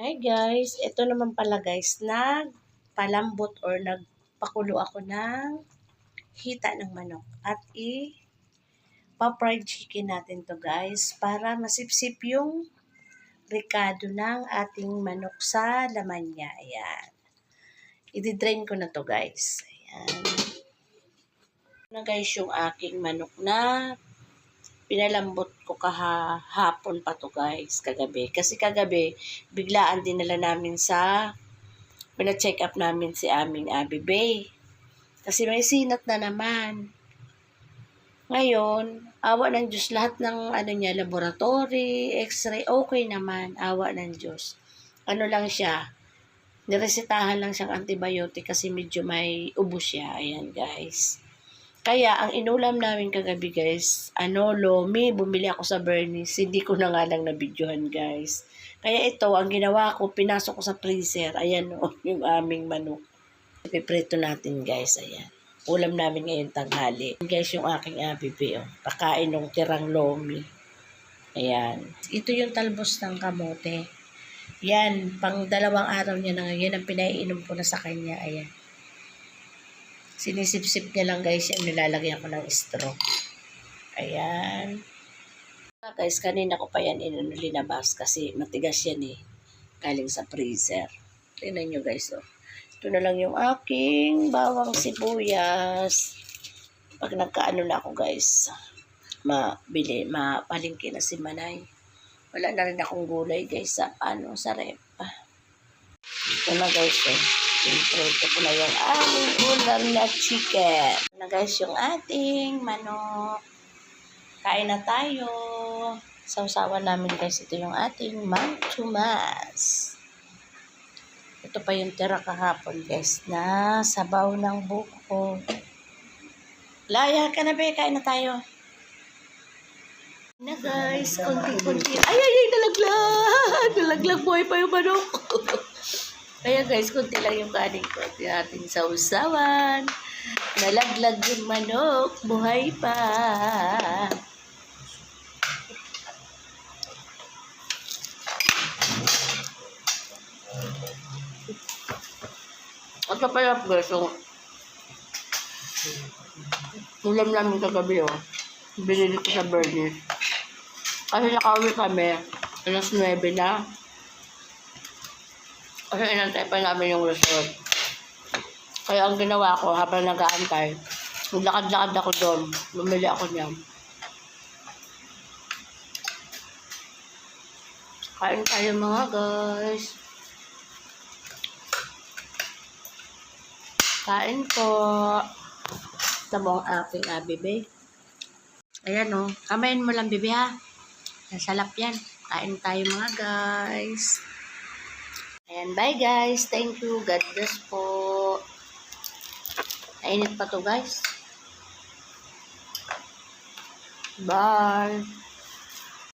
Hi guys, ito naman pala guys, nagpalambot or nagpakulo ako ng hita ng manok at pa-fried chicken natin to guys para masipsip yung ricado ng ating manok sa laman niya. Ayan. I-drain ko na to guys. Ayan. Ito na guys yung aking manok na pinalambot ko kahapon pa to guys, kagabi. Kasi kagabi, biglaan dinala namin pina-check up namin si aming Abby Bay. Kasi may sinat na naman. Ngayon, awa ng Diyos, lahat ng laboratory, x-ray, okay naman. Awa ng Diyos. Ano lang siya, niresetahan lang siyang antibiotic kasi medyo may ubo siya. Ayan guys. Kaya, ang inulam namin kagabi guys, lomi, bumili ako sa Bernice. Hindi ko na nga lang nabidyohan guys. Kaya ito, ang ginawa ko, pinasok ko sa freezer. Ayan yung aming manok. Ipiprito natin guys, ayan. Ulam namin ngayon tanghali. Guys, yung aking apipi, pakain ng tirang lomi. Ayan. Ito yung talbos ng kamote. Yan, pang 2 araw niya na ngayon, ang pinaiinom ko na sa kanya, ayan. Sinisip-sip niya lang guys, yan nilalagyan ko ng straw. Ayan. Guys, kanina ko pa yan linabas kasi matigas yan galing sa freezer. Tingnan nyo guys, Ito na lang yung aking bawang sibuyas. Pag nagkaano na ako guys, mapalingki na si Manay. Wala na rin akong gulay guys sa rep. Ito na guys, Siyempre, ito po na yung aming ulam na chicken. Ito na guys, yung ating manok. Kain na tayo. Sausawan namin guys, ito yung ating mantumas. Ito pa yung tira kahapon guys, na sabaw ng buko. Laya ka na be, kain na tayo. Na guys, konti-konti. Ay, nalaglag. Nalaglag, buhay pa yung manok. Kaya guys, kunti lang yung kanin ko. Ating sausawan. Nalaglag yung manok. Buhay pa. At pala guys, ulam namin kagabi binili ko sa Bernice. Kasi nakauwi kami. Alas 9 na. Kasi inantay pa namin yung resort. Kaya ang ginawa ko, habang nag-aantay, naglakad-lakad ako doon. Bumili ako niyan. Kain tayo mga guys. Kain po. Ito mo ang aking abibe. Ayan kamain mo lang bibi ha. Nasalap yan. Kain tayo mga guys. Ayan, bye guys. Thank you. God bless po. Nainit pa to guys. Bye.